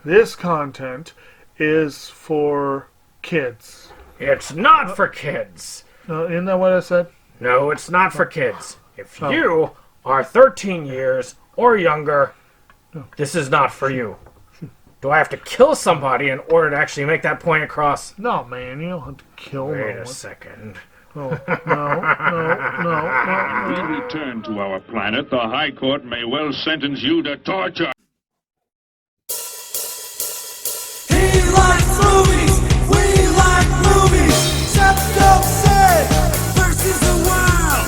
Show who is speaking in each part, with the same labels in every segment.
Speaker 1: this content is for kids.
Speaker 2: It's not for kids.
Speaker 1: Isn't that what I said?
Speaker 2: No, it's not for kids. If you are 13 years or younger, this is not for you. Do I have to kill somebody in order to actually make that point across?
Speaker 1: No, man, you don't have to kill
Speaker 2: Wait
Speaker 1: no
Speaker 2: a
Speaker 1: one.
Speaker 2: second.
Speaker 1: No.
Speaker 3: When we return to our planet, the High Court may well sentence you to torture.
Speaker 4: He likes movies, we like movies. SeptumSin versus the world.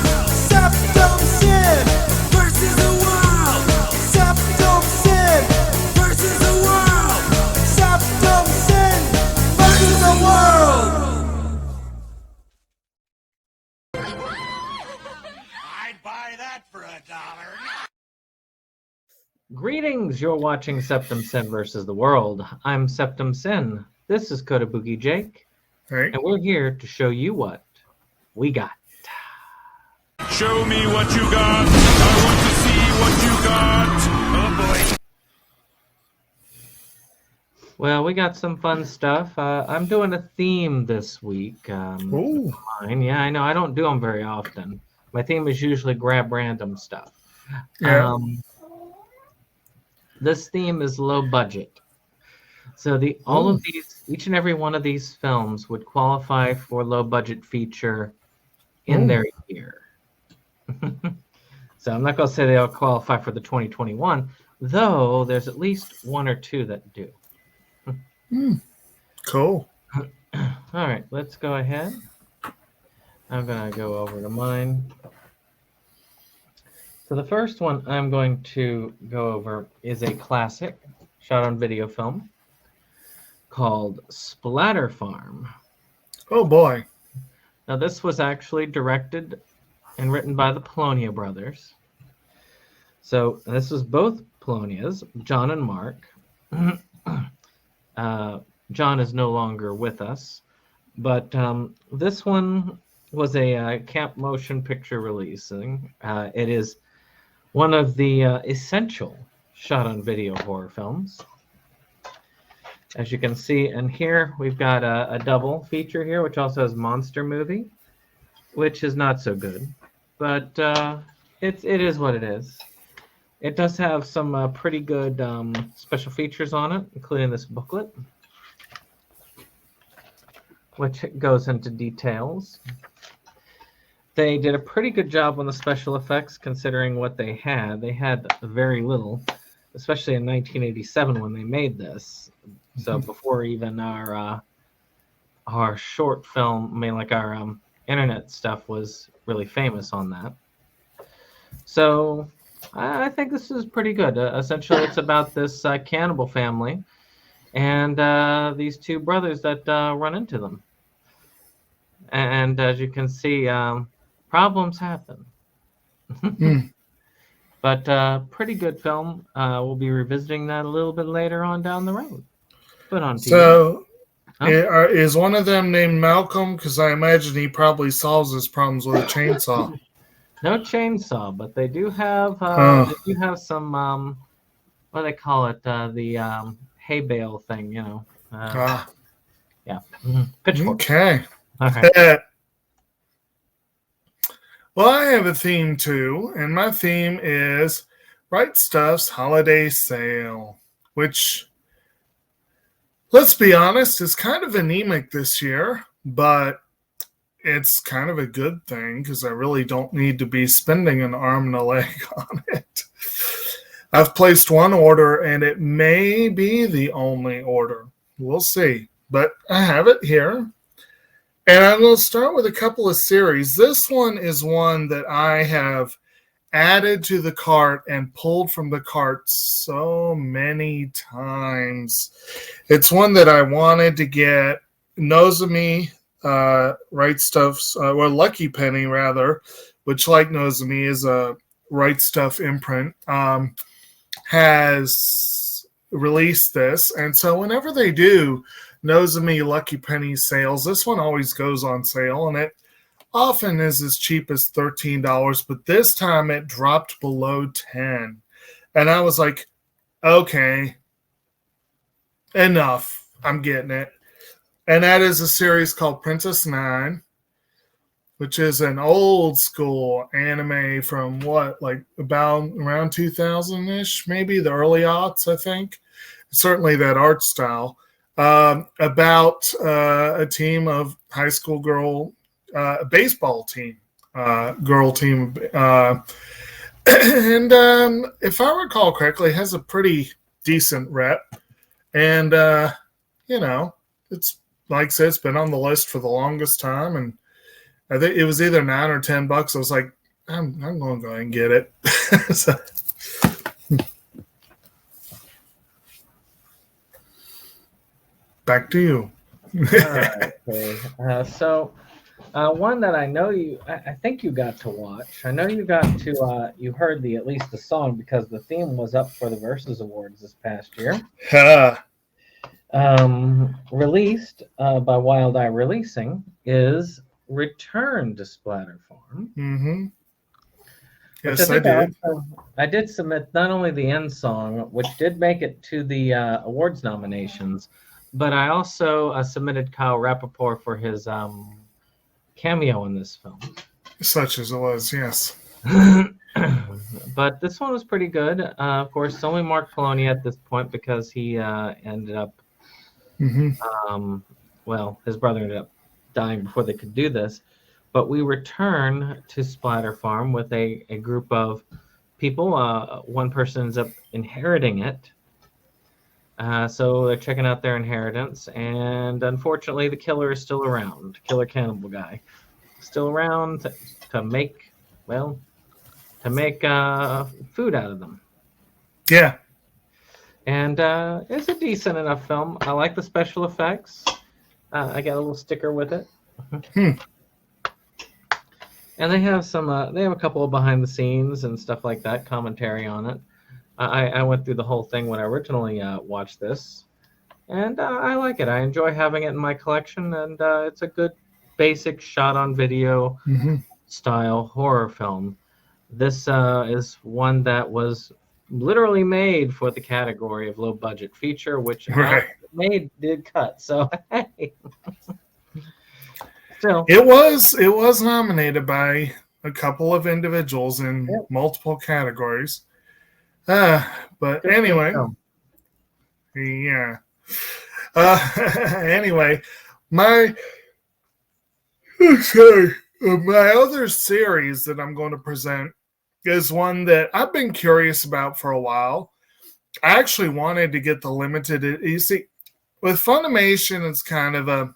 Speaker 4: SeptumSin versus the world. SeptumSin versus the world. SeptumSin versus the world. I'd buy that for $1.
Speaker 5: Greetings, you're watching SeptumSin versus the world. I'm SeptumSin. This is Kotobukijake,
Speaker 1: Hey.
Speaker 5: and we're here to show you what we got.
Speaker 3: Show me what you got. I want to see what you got. Oh boy.
Speaker 5: Well, we got some fun stuff. I'm doing a theme this week.
Speaker 1: Ooh.
Speaker 5: Mine. Yeah, I know. I don't do them very often. My theme is usually grab random stuff.
Speaker 1: Yeah.
Speaker 5: This theme is low budget. So all of these, each and every one of these films would qualify for low budget feature in their year. So I'm not going to say they all qualify for the 2021, though there's at least one or two that do.
Speaker 1: Cool.
Speaker 5: All right, let's go ahead. I'm going to go over to mine. So the first one I'm going to go over is a classic shot on video film called Splatter Farm.
Speaker 1: Oh, boy.
Speaker 5: Now this was actually directed and written by the Polonia brothers. So this was both Polonias, John and Mark. John is no longer with us, but this one was a camp motion picture releasing. It is one of the essential shot-on-video horror films. As you can see, and here we've got a double feature here, which also has Monster Movie, which is not so good, but it is what it is. It does have some pretty good special features on it, including this booklet, which goes into details. They did a pretty good job on the special effects considering what they had. They had very little, especially in 1987 when they made this. So before even our short film, I mean like our internet stuff was really famous on that. So I think this is pretty good. Essentially it's about this cannibal family and these two brothers that run into them. And as you can see, problems happen. But pretty good film. We'll be revisiting that a little bit later on down the road. But on TV.
Speaker 1: So, is one of them named Malcolm? Because I imagine he probably solves his problems with a chainsaw.
Speaker 5: No chainsaw, but they do have some what do they call it? The hay bale thing, you know. Yeah. Pitchfork.
Speaker 1: Okay.
Speaker 5: All right.
Speaker 1: Well, I have a theme too, and my theme is Rightstuf's holiday sale, which, let's be honest, is kind of anemic this year, but it's kind of a good thing because I really don't need to be spending an arm and a leg on it. I've placed one order, and it may be the only order. We'll see, but I have it here. And I'm going to start with a couple of series. This one is one that I have added to the cart and pulled from the cart so many times. It's one that I wanted to get. Nozomi, Rightstuf's, or Lucky Penny rather, which like Nozomi is a Rightstuf imprint, has released this. And so whenever they do Nozomi Lucky Penny sales, this one always goes on sale, and it often is as cheap as $13, but this time it dropped below $10. And I was like, okay, enough. I'm getting it. And that is a series called Princess Nine, which is an old school anime from about around 2000-ish, maybe the early aughts, I think. Certainly that art style. About a team of high school girl, baseball team, girl team. And if I recall correctly, it has a pretty decent rep. And, it's like I said, it's been on the list for the longest time. And I think it was either $9 or $10. I was like, I'm going to go and get it. So, back to you.
Speaker 5: All right, okay. So one that I know I think you got to watch. I know you got to, you heard at least the song because the theme was up for the Versus Awards this past year. Released by Wild Eye Releasing is Return to Splatter Farm.
Speaker 1: Mm-hmm. Yes, I did.
Speaker 5: I did submit not only the end song, which did make it to the awards nominations, but I also submitted Kyle Rappaport for his cameo in this film.
Speaker 1: Such as it was, yes.
Speaker 5: But this one was pretty good. Of course, it's only Mark Poloni at this point because he ended up, his brother ended up dying before they could do this. But we return to Splatter Farm with a group of people. One person ends up inheriting it. So they're checking out their inheritance. And unfortunately, the killer is still around. Killer cannibal guy. Still around to make food out of them.
Speaker 1: Yeah.
Speaker 5: And it's a decent enough film. I like the special effects. I got a little sticker with it. And they have a couple of behind the scenes and stuff like that, commentary on it. I went through the whole thing when I originally watched this. And I like it. I enjoy having it in my collection. And it's a good basic shot on video style horror film. This is one that was literally made for the category of low budget feature, which did cut. So hey. Still.
Speaker 1: It was nominated by a couple of individuals in multiple categories. But anyway, yeah. Anyway, my other series that I'm going to present is one that I've been curious about for a while. I actually wanted to get the limited. You see, with Funimation, it's kind of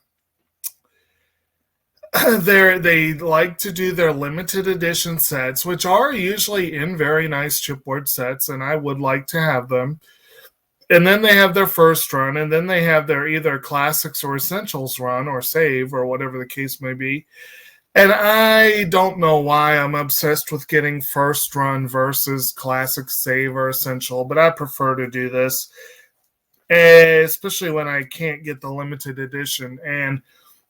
Speaker 1: they like to do their limited edition sets, which are usually in very nice chipboard sets, and I would like to have them. And then they have their first run, and then they have their either classics or essentials run or save or whatever the case may be. And I don't know why I'm obsessed with getting first run versus classic, save, or essential, but I prefer to do this, especially when I can't get the limited edition. And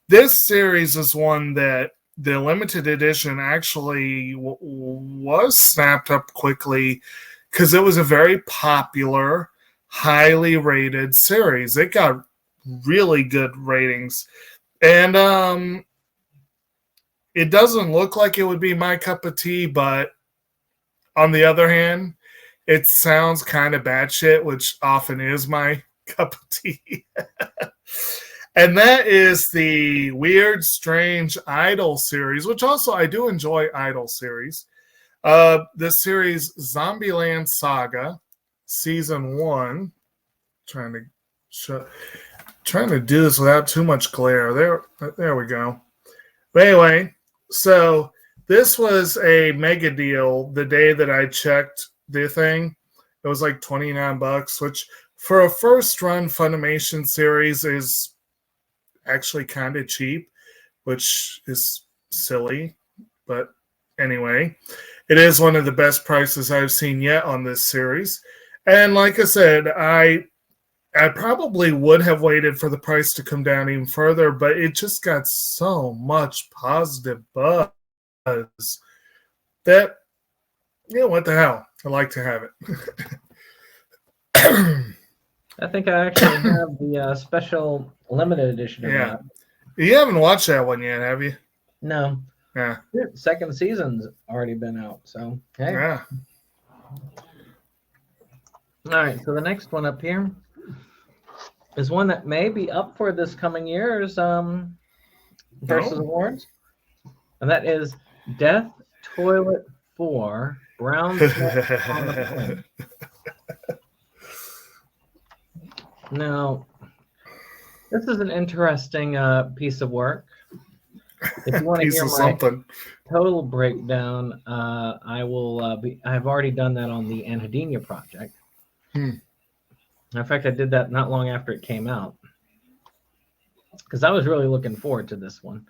Speaker 1: this series is one that the limited edition actually was snapped up quickly because it was a very popular, highly rated series. It got really good ratings. And it doesn't look like it would be my cup of tea, but on the other hand, it sounds kind of batshit, which often is my cup of tea. And that is the Weird, Strange Idol series, which also I do enjoy Idol series. The series Zombieland Saga, Season 1. Trying to do this without too much glare. There we go. But anyway, so this was a mega deal the day that I checked the thing. It was like $29, which for a first run Funimation series is actually kind of cheap, which is silly. But anyway, it is one of the best prices I've seen yet on this series. And like I said, I probably would have waited for the price to come down even further, but it just got so much positive buzz that, what the hell? I like to have it.
Speaker 5: I think I actually have the special limited edition of
Speaker 1: Yeah.
Speaker 5: that.
Speaker 1: You haven't watched that one yet, have you?
Speaker 5: No,
Speaker 1: Yeah.
Speaker 5: second season's already been out. So hey.
Speaker 1: Yeah.
Speaker 5: All right. So the next one up here is one that may be up for this coming year's versus awards, and that is Death Toilet 4 Brown Sweat on the Plane. Now, this is an interesting piece of work. If you want to hear my
Speaker 1: something.
Speaker 5: total breakdown, I will I've already done that on the Anhedenia project. In fact, I did that not long after it came out because I was really looking forward to this one.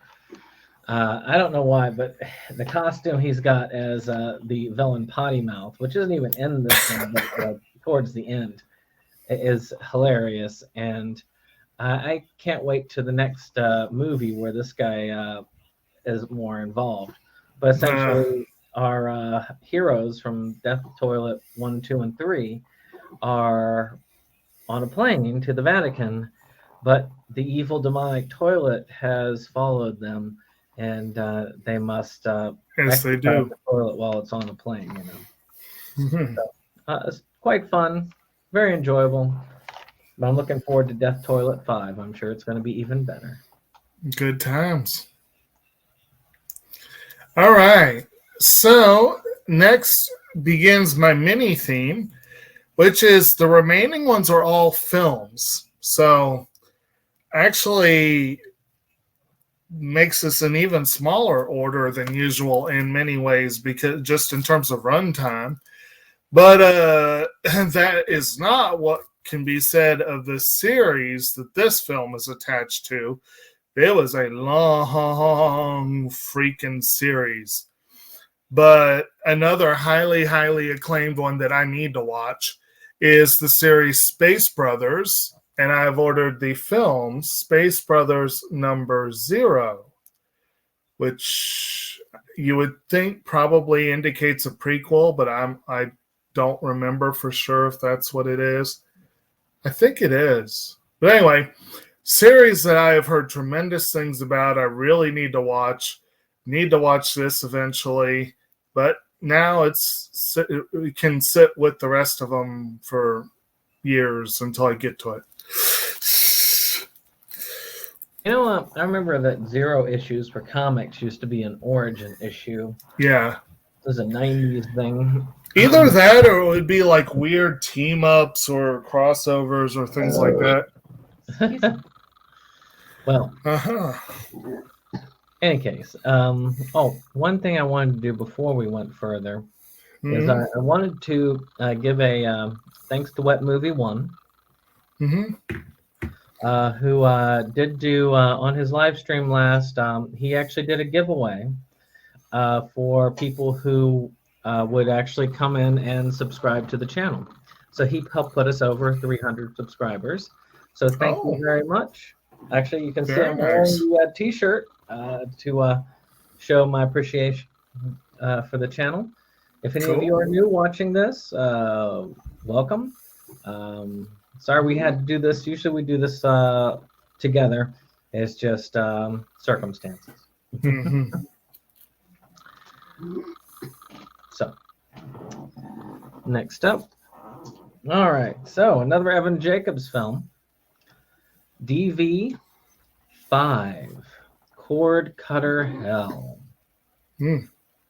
Speaker 5: I don't know why, but the costume he's got as the villain Potty Mouth, which isn't even in this one, but towards the end, is hilarious. And I can't wait to the next movie where this guy is more involved. But essentially, our heroes from Death Toilet 1, 2, and 3 are on a plane to the Vatican, but the evil demonic toilet has followed them, and they must
Speaker 1: Yes, they do.
Speaker 5: the toilet while it's on the plane. So, it's quite fun, very enjoyable. But I'm looking forward to Death Toilet 5. I'm sure it's going to be even better.
Speaker 1: Good times. All right. So next begins my mini theme, which is the remaining ones are all films. So actually makes this an even smaller order than usual in many ways, because just in terms of runtime. But that is not what can be said of the series that this film is attached to. It was a long freaking series. But another highly, highly acclaimed one that I need to watch is the series Space Brothers. And I've ordered the film Space Brothers #0, which you would think probably indicates a prequel, but I don't remember for sure if that's what it is. I think it is. But anyway, series that I have heard tremendous things about. I really need to watch. Need to watch this eventually. But now it can sit with the rest of them for years until I get to it.
Speaker 5: You know, I remember that 0 issues for comics used to be an origin issue.
Speaker 1: Yeah.
Speaker 5: It was a 90s thing.
Speaker 1: Either that or it would be like weird team-ups or crossovers or things like that.
Speaker 5: Well, any case, one thing I wanted to do before we went further is I wanted to give a thanks to Wet Movie 1, who did do on his live stream last. He actually did a giveaway for people who would actually come in and subscribe to the channel. So he helped put us over 300 subscribers. So thank you very much. Actually, you can see I'm wearing the t-shirt to show my appreciation for the channel. If any of you are new watching this, welcome. Sorry we had to do this. Usually we do this together. It's just circumstances. So, next up. All right. So, another Evan Jacobs film. DV5. Cord Cutter Hell.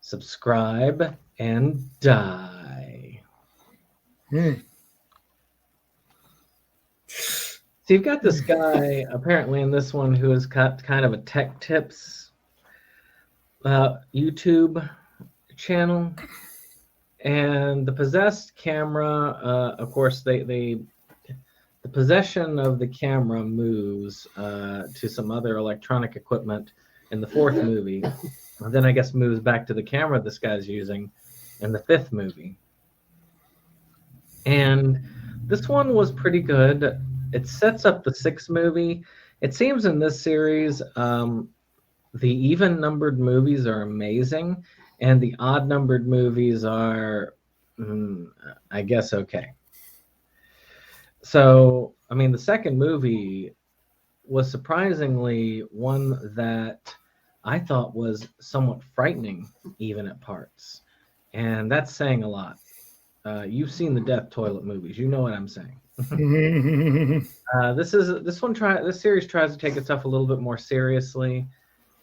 Speaker 5: Subscribe and die. So you've got this guy apparently in this one who has got kind of a tech tips YouTube channel, and the possessed camera. Of course, the possession of the camera moves to some other electronic equipment in the 4th movie, and then I guess moves back to the camera this guy's using in the 5th movie. And this one was pretty good. It sets up the 6th movie. It seems in this series, the even-numbered movies are amazing, and the odd-numbered movies are, I guess, okay. So, I mean, the second movie was surprisingly one that I thought was somewhat frightening, even at parts. And that's saying a lot. You've seen the Death Toilet movies. You know what I'm saying. This series tries to take itself a little bit more seriously.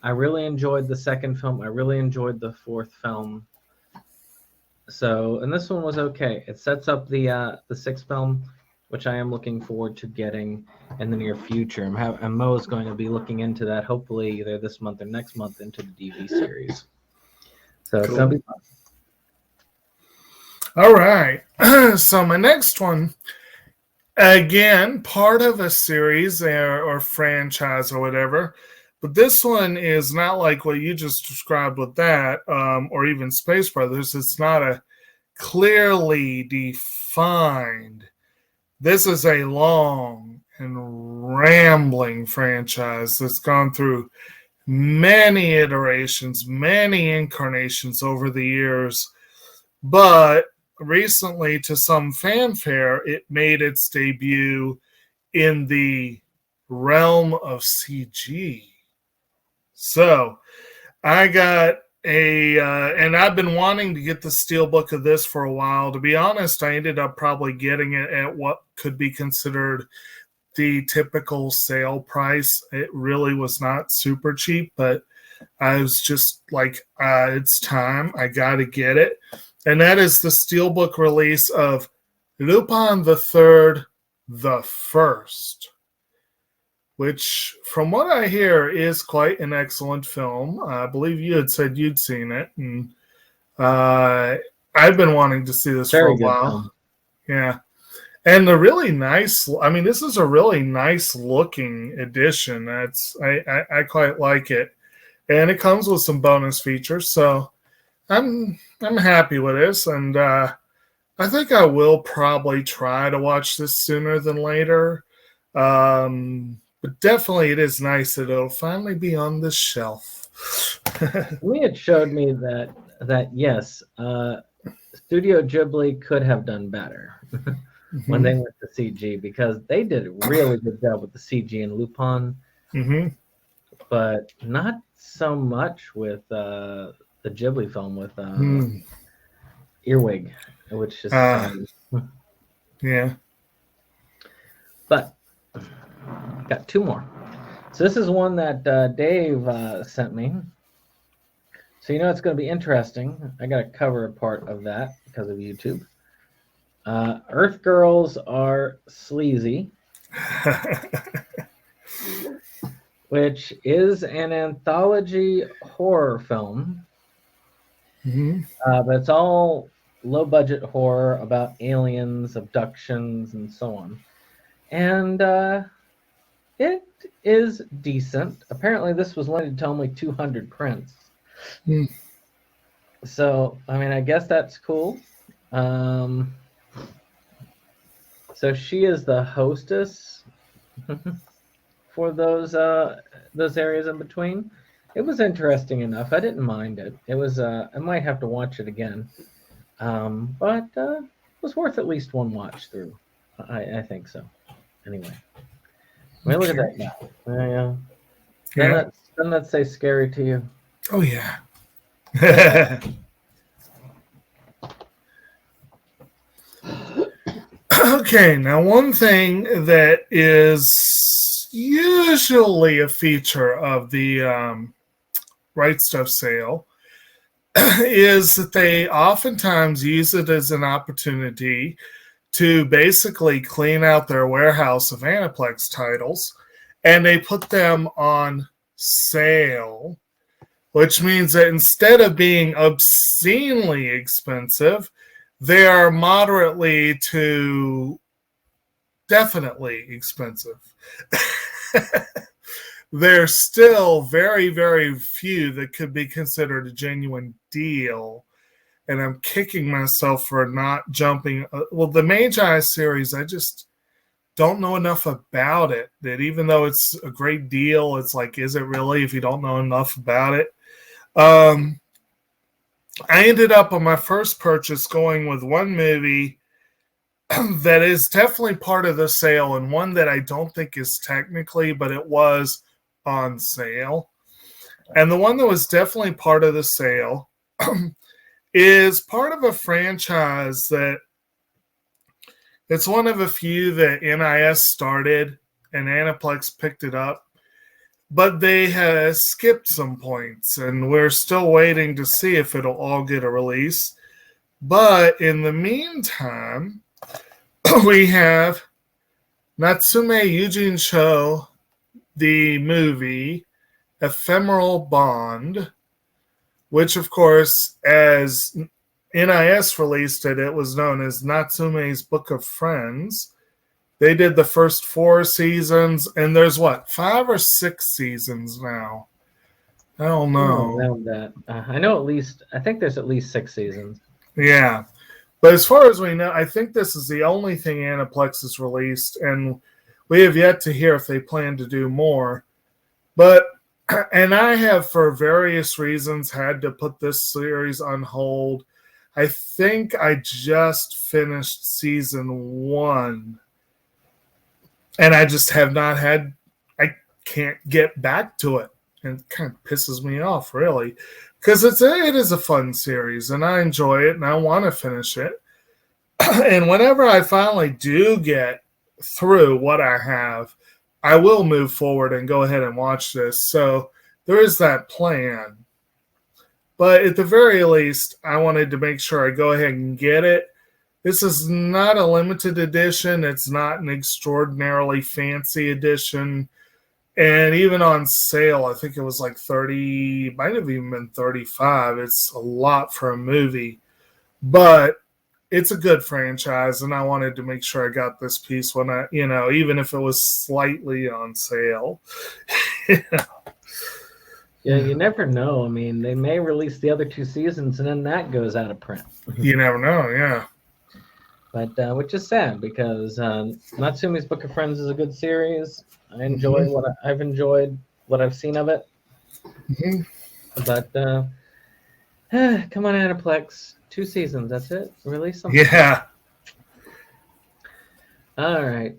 Speaker 5: I really enjoyed the second film. I really enjoyed the fourth film. So, and this one was okay. It sets up the sixth film, which I am looking forward to getting in the near future. And Mo's going to be looking into that, hopefully either this month or next month, into the DV series. So It's going to be fun.
Speaker 1: All right. So my next one, again, part of a series or franchise or whatever, but this one is not like what you just described with that, or even Space Brothers. It's not a clearly defined. This is a long and rambling franchise that's gone through many iterations, many incarnations over the years, but recently, to some fanfare, it made its debut in the realm of CG. So I got and I've been wanting to get the steelbook of this for a while. To be honest, I ended up probably getting it at what could be considered the typical sale price. It really was not super cheap, but I was just like, it's time. I got to get it. And that is the steelbook release of Lupin the Third, the First, which, from what I hear, is quite an excellent film. I believe you had said you'd seen it, and I've been wanting to see this for a while. Film. Yeah. And the really nice, this is a really nice looking edition. I quite like it. And it comes with some bonus features, so I'm happy with this, and I think I will probably try to watch this sooner than later. But definitely, it is nice that it'll finally be on the shelf.
Speaker 5: It showed me that yes, Studio Ghibli could have done better when they went to CG, because they did a really good job with the CG in Lupin, but not so much with the Ghibli film with Earwig, which is
Speaker 1: yeah.
Speaker 5: But got two more. So this is one that Dave sent me. So it's going to be interesting. I got to cover a part of that because of YouTube. Earth Girls Are Sleazy, which is an anthology horror film. But it's all low-budget horror about aliens, abductions, and so on. And it is decent. Apparently, this was limited to only 200 prints. So, I guess that's cool. So she is the hostess for those areas in between. It was interesting enough. I didn't mind it. It was. I might have to watch it again, but it was worth at least one watch through. I think so. Anyway, look at that now. Doesn't that say scary to you?
Speaker 1: Oh yeah. Okay, now one thing that is usually a feature of the Rightstuf sale is that they oftentimes use it as an opportunity to basically clean out their warehouse of Aniplex titles, and they put them on sale, which means that instead of being obscenely expensive, they are moderately to definitely expensive. There's still very, very few that could be considered a genuine deal. And I'm kicking myself for not jumping. Well, the Magi series, I just don't know enough about it. That even though it's a great deal, it's like, is it really if you don't know enough about it? I ended up on my first purchase going with one movie that is definitely part of the sale, and one that I don't think is technically, but it was on sale. And the one that was definitely part of the sale is part of a franchise that it's one of a few that NIS started and Aniplex picked it up, but they have skipped some points, and we're still waiting to see if it'll all get a release. But in the meantime, we have Natsume Yujinsho, the movie Ephemeral Bond, which, of course, as NIS released it, it was known as Natsume's Book of Friends. They did the first 4 seasons, and there's 5 or 6 seasons now? I don't know.
Speaker 5: Around that. I know I think there's at least 6 seasons.
Speaker 1: Yeah. But as far as we know, I think this is the only thing Aniplex has released, and we have yet to hear if they plan to do more. And I have, for various reasons, had to put this series on hold. I think I just finished season 1, and I just have not had, I can't get back to it. And it kind of pisses me off, really, because it is a fun series, and I enjoy it, and I want to finish it. And whenever I finally do get through what I have, I will move forward and go ahead and watch this. So there is that plan. But at the very least, I wanted to make sure I go ahead and get it. This is not a limited edition. It's not an extraordinarily fancy edition. And even on sale, I think it was like 30, might have even been 35. It's a lot for a movie. But it's a good franchise, and I wanted to make sure I got this piece when I, even if it was slightly on sale.
Speaker 5: Yeah, you never know. I mean, they may release the other 2 seasons, and then that goes out of print.
Speaker 1: You never know, yeah.
Speaker 5: But which is sad, because Natsume's Book of Friends is a good series. I enjoy I've enjoyed what I've seen of it.
Speaker 1: Mm-hmm.
Speaker 5: But come on, Aniplex. 2 seasons, that's it? Release something.
Speaker 1: Yeah.
Speaker 5: All right.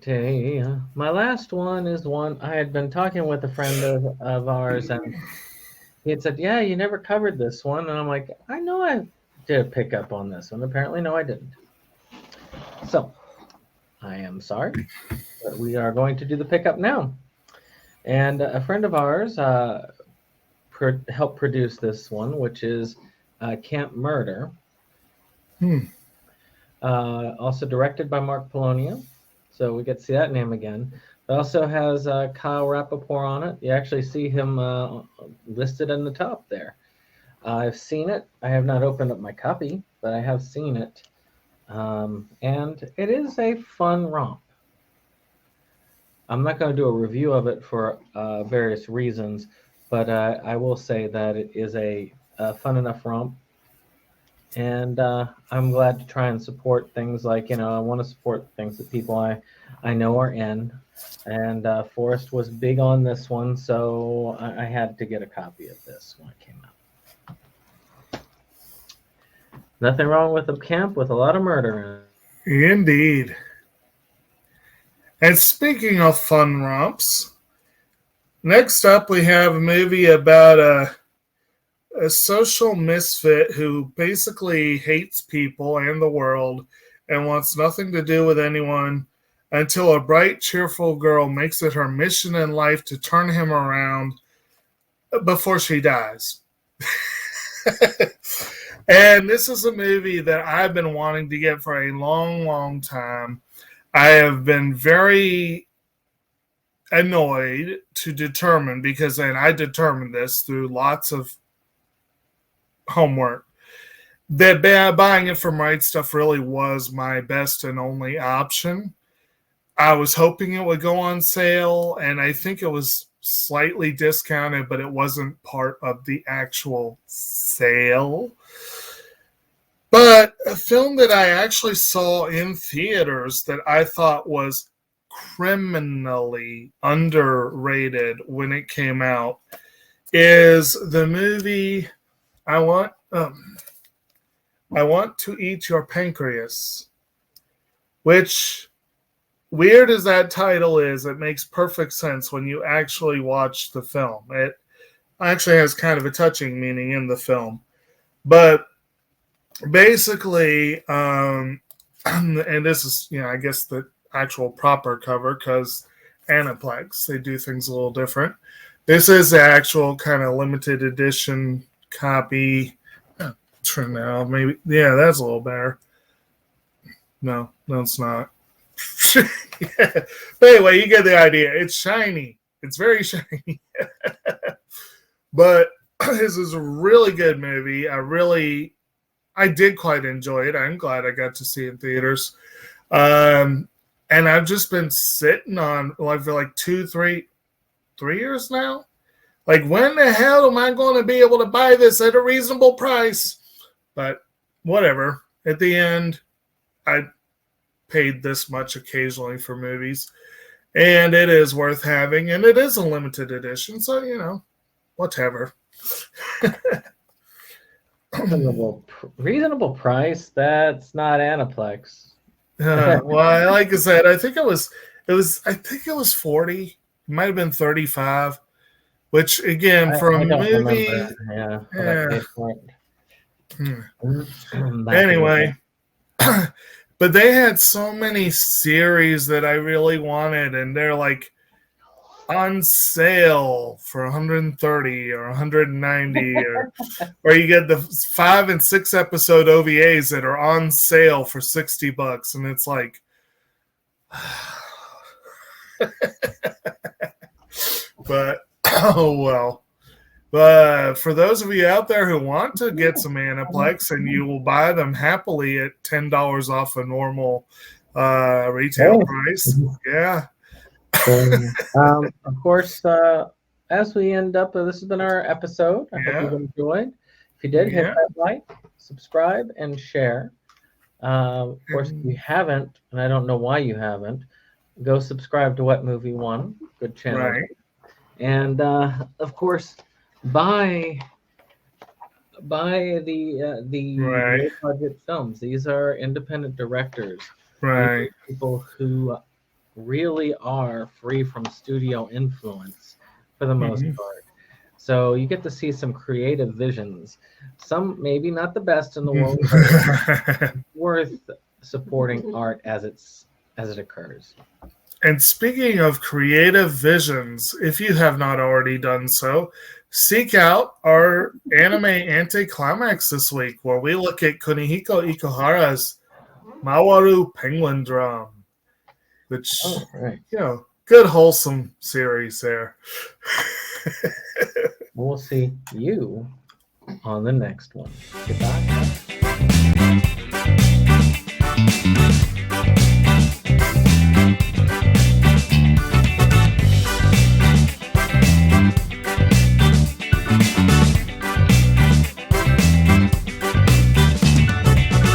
Speaker 5: My last one is one I had been talking with a friend of ours, and he had said, yeah, you never covered this one. And I'm like, I know I did a pickup on this one. Apparently, no, I didn't. So, I am sorry, but we are going to do the pickup now. And a friend of ours helped produce this one, which is Camp Murder. Also directed by Mark Polonia, so we get to see that name again. It also has Kyle Rappaport on it. You actually see him listed in the top there. I've seen it. I have not opened up my copy, but I have seen it. And it is a fun romp. I'm not going to do a review of it for various reasons, but I will say that it is a fun enough romp. And I'm glad to try and support things like, I want to support things that people I know are in. And Forrest was big on this one, so I had to get a copy of this when it came out. Nothing wrong with a camp with a lot of murder in it.
Speaker 1: Indeed. And speaking of fun romps, next up we have a movie about a social misfit who basically hates people and the world and wants nothing to do with anyone until a bright, cheerful girl makes it her mission in life to turn him around before she dies. And this is a movie that I've been wanting to get for a long, long time. I have been very annoyed to determine, because then I determined this through lots of homework, that buying it from Rightstuf really was my best and only option. I was hoping it would go on sale, and I think it was slightly discounted, but it wasn't part of the actual sale. But a film that I actually saw in theaters that I thought was criminally underrated when it came out is the movie I Want to Eat Your Pancreas, which, weird as that title is, it makes perfect sense when you actually watch the film. It actually has kind of a touching meaning in the film. But basically, and this is, I guess the actual proper cover, because Aniplex, they do things a little different. This is the actual kind of limited edition copy. Turn now, maybe. Yeah, that's a little better. No, it's not. Yeah. But anyway, you get the idea. It's shiny. It's very shiny. But this is a really good movie. I did quite enjoy it. I'm glad I got to see it in theaters. And I've just been sitting on, I feel like 3 years now. Like, when the hell am I going to be able to buy this at a reasonable price? But whatever. At the end, I paid this much occasionally for movies. And it is worth having. And it is a limited edition. So, whatever.
Speaker 5: Reasonable price? That's not Aniplex.
Speaker 1: Well, like I said, I think it was 40. It might have been 35. Which, again, for a movie... Anyway, but they had so many series that I really wanted, and they're like on sale for $130 or $190, or you get the 5 and 6 episode OVAs that are on sale for $60, and it's like, but oh well. But for those of you out there who want to get some Aniplex, and you will buy them happily at $10 off a normal retail price, yeah.
Speaker 5: Of course, as we end up, this has been our episode. I hope you've enjoyed. If you did, hit that like, subscribe, and share. Of course, if you haven't, and I don't know why you haven't, go subscribe to What Movie One. Good channel.
Speaker 1: Right.
Speaker 5: And of course, buy the low budget films. These are independent directors.
Speaker 1: Right.
Speaker 5: People who really are free from studio influence for the most part. So you get to see some creative visions. Some maybe not the best in the world, but worth supporting art as it occurs.
Speaker 1: And speaking of creative visions, if you have not already done so, seek out our anime anti-climax this week, where we look at Kunihiko Ikuhara's Mawaru Penguin Drum, which, good wholesome series there.
Speaker 5: We'll see you on the next one. Goodbye.